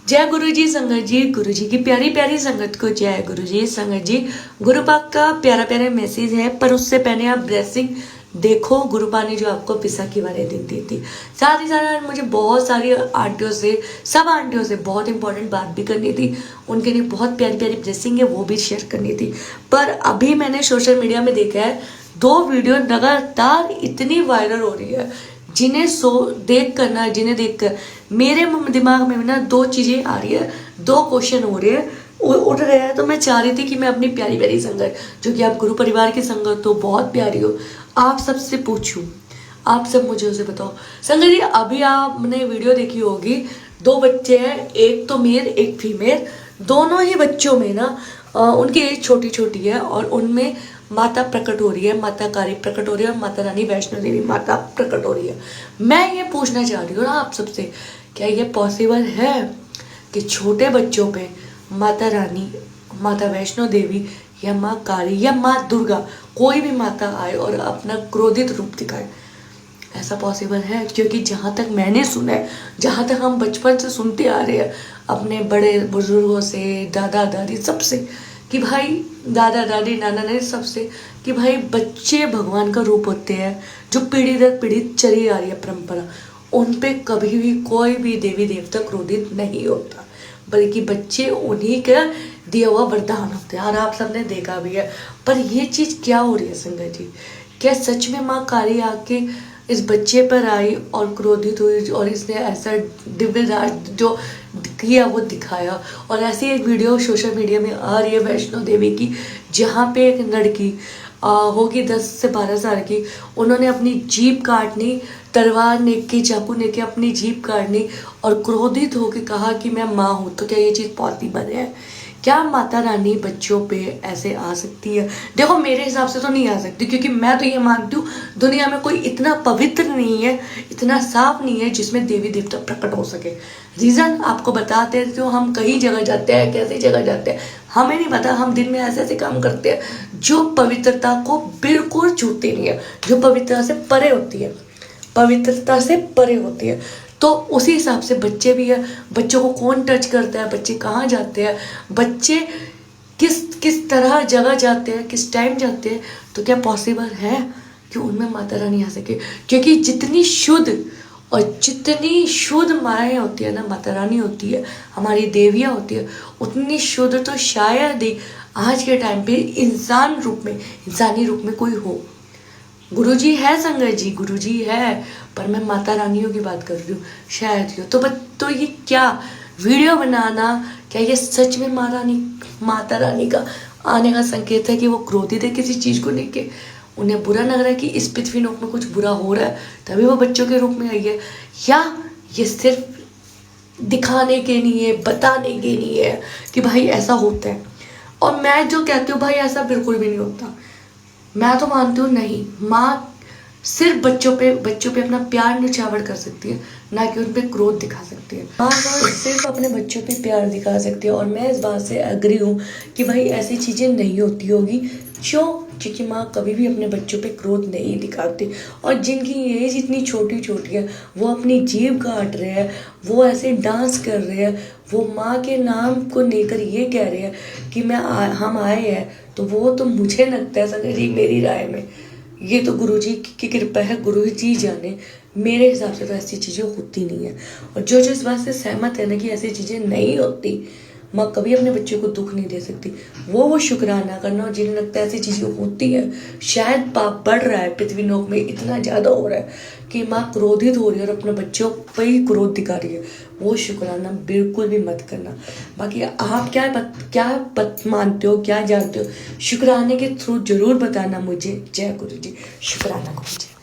जय गुरु जी संगत जी, गुरु जी की प्यारी प्यारी संगत को जय गुरु जी संगत जी। गुरु पाक का प्यारा प्यारा मैसेज है, पर उससे पहले आप ब्लेसिंग देखो गुरु पाक ने जो आपको पिसाकी वाले दिन दी थी। साथ ही साथ मुझे बहुत सारी आंटियों से, सब आंटियों से बहुत इंपॉर्टेंट बात भी करनी थी। उनके लिए बहुत प्यारी प्यारी ब्लेसिंग है, वो भी शेयर करनी थी। पर अभी मैंने सोशल मीडिया में देखा है 2 वीडियो लगातार इतनी वायरल हो रही है, जिन्हें जिन्हें देखकर मेरे दिमाग में ना 2 चीजें आ रही है, 2 क्वेश्चन हो रहे हैं, उठ रहे हैं। तो मैं चाह रही थी कि मैं अपनी प्यारी प्यारी संगत, जो कि आप गुरु परिवार की संगत हो, बहुत प्यारी हो, आप सबसे पूछूं, आप सब मुझे उसे बताओ। संगत जी, अभी आपने वीडियो देखी होगी, 2 बच्चे हैं, एक तो मेल एक फीमेल। दोनों ही बच्चों में ना उनकी एज छोटी छोटी है और उनमें माता प्रकट हो रही है, माता काली प्रकट हो रही है और माता रानी वैष्णो देवी माता प्रकट हो रही है। मैं ये पूछना चाह रही हूँ ना आप सबसे, क्या ये पॉसिबल है कि छोटे बच्चों पे माता रानी, माता वैष्णो देवी या माँ काली या माँ दुर्गा, कोई भी माता आए और अपना क्रोधित रूप दिखाए? ऐसा पॉसिबल है? क्योंकि जहाँ तक मैंने सुना है, जहाँ तक हम बचपन से सुनते आ रहे हैं अपने बड़े बुजुर्गों से, दादा दादी सबसे, कि भाई दादा दादी नाना नानी सबसे, कि भाई बच्चे भगवान का रूप होते हैं, जो पीढ़ी दर पीढ़ी चली आ रही है परंपरा। उन पे कभी भी कोई भी देवी देवता क्रोधित नहीं होता, बल्कि बच्चे उन्हीं का दिया हुआ वरदान होते हैं, और आप सबने देखा भी है। पर ये चीज़ क्या हो रही है संगत जी? क्या सच में माँ काली आके इस बच्चे पर आई और क्रोधित हुई और इसने ऐसा दिव्य राज जो किया वो दिखाया? और ऐसी एक वीडियो सोशल मीडिया में आ रही है वैष्णो देवी की, जहाँ पे एक लड़की होगी 10 से 12 साल की, उन्होंने अपनी जीभ काटनी, तलवार लेके चाकू लेके अपनी जीभ काटनी और क्रोधित होकर कहा कि मैं माँ हूँ। तो क्या ये चीज़ पॉसिबल है? क्या माता रानी बच्चों पे ऐसे आ सकती है? देखो, मेरे हिसाब से तो नहीं आ सकती, क्योंकि मैं तो ये मानती हूँ दुनिया में कोई इतना पवित्र नहीं है, इतना साफ नहीं है जिसमें देवी देवता प्रकट हो सके। रीज़न आपको बताते हैं, तो हम कई जगह जाते हैं, कैसी जगह जाते हैं हमें नहीं पता, हम दिन में ऐसे ऐसे काम करते हैं जो पवित्रता को बिल्कुल छूते नहीं है, जो पवित्रता से परे होती है, पवित्रता से परे होती है। तो उसी हिसाब से बच्चे भी है, बच्चों को कौन टच करता है, बच्चे कहाँ जाते हैं, बच्चे किस किस तरह जगह जाते हैं, किस टाइम जाते हैं? तो क्या पॉसिबल है कि उनमें माता रानी आ सके? क्योंकि जितनी शुद्ध और जितनी शुद्ध माएँ होती है ना, माता रानी होती है, हमारी देवियाँ होती है, उतनी शुद्ध तो शायद ही आज के टाइम पे इंसान रूप में, इंसानी रूप में कोई हो। गुरुजी है संगत जी, गुरुजी है, पर मैं माता रानियों की बात कर रही हूँ, शायद ही हो। तो ये क्या वीडियो बनाना, क्या ये सच में माता रानी का आने का संकेत है कि वो क्रोधित है किसी चीज़ को लेके? उन्हें बुरा लग रहा है कि इस पृथ्वी लोक में कुछ बुरा हो रहा है, तभी वो बच्चों के रूप में आई है? या ये सिर्फ दिखाने के लिए, बताने के लिए है कि भाई ऐसा होता है? और मैं जो कहती हूँ भाई, ऐसा बिल्कुल भी नहीं होता। मैं तो मानती हूँ नहीं, माँ सिर्फ बच्चों पे अपना प्यार निछावर कर सकती है, ना कि उन पे क्रोध दिखा सकती है। माँ तो सिर्फ अपने बच्चों पे प्यार दिखा सकती है, और मैं इस बात से एग्री हूँ कि भाई ऐसी चीज़ें नहीं होती होगी। क्योंकि माँ कभी भी अपने बच्चों पे क्रोध नहीं दिखाती, और जिनकी एज इतनी छोटी छोटी है, वो अपनी जीभ काट रहे हैं, वो ऐसे डांस कर रहे हैं, वो माँ के नाम को लेकर ये कह रहे हैं कि हम आए हैं, तो वो तो मुझे लगता है संगत जी, मेरी राय में ये तो गुरुजी की कृपा है, गुरुजी जाने। मेरे हिसाब से तो ऐसी चीज़ें होती नहीं है, और जो इस बात से सहमत है ना कि ऐसी चीज़ें नहीं होती, माँ कभी अपने बच्चे को दुख नहीं दे सकती, वो शुक्राना करना। और जिन्हें लगता है ऐसी चीज़ें होती है, शायद पाप बढ़ रहा है पृथ्वी लोक में, इतना ज़्यादा हो रहा है कि माँ क्रोधित हो रही है और अपने बच्चों पर ही क्रोध दिखा रही है, वो शुक्राना बिल्कुल भी मत करना। बाकी आप क्या मानते हो, क्या जानते हो, शुक्राने के थ्रू जरूर बताना मुझे। जय गुरु जी, शुक्राना गुरु जी।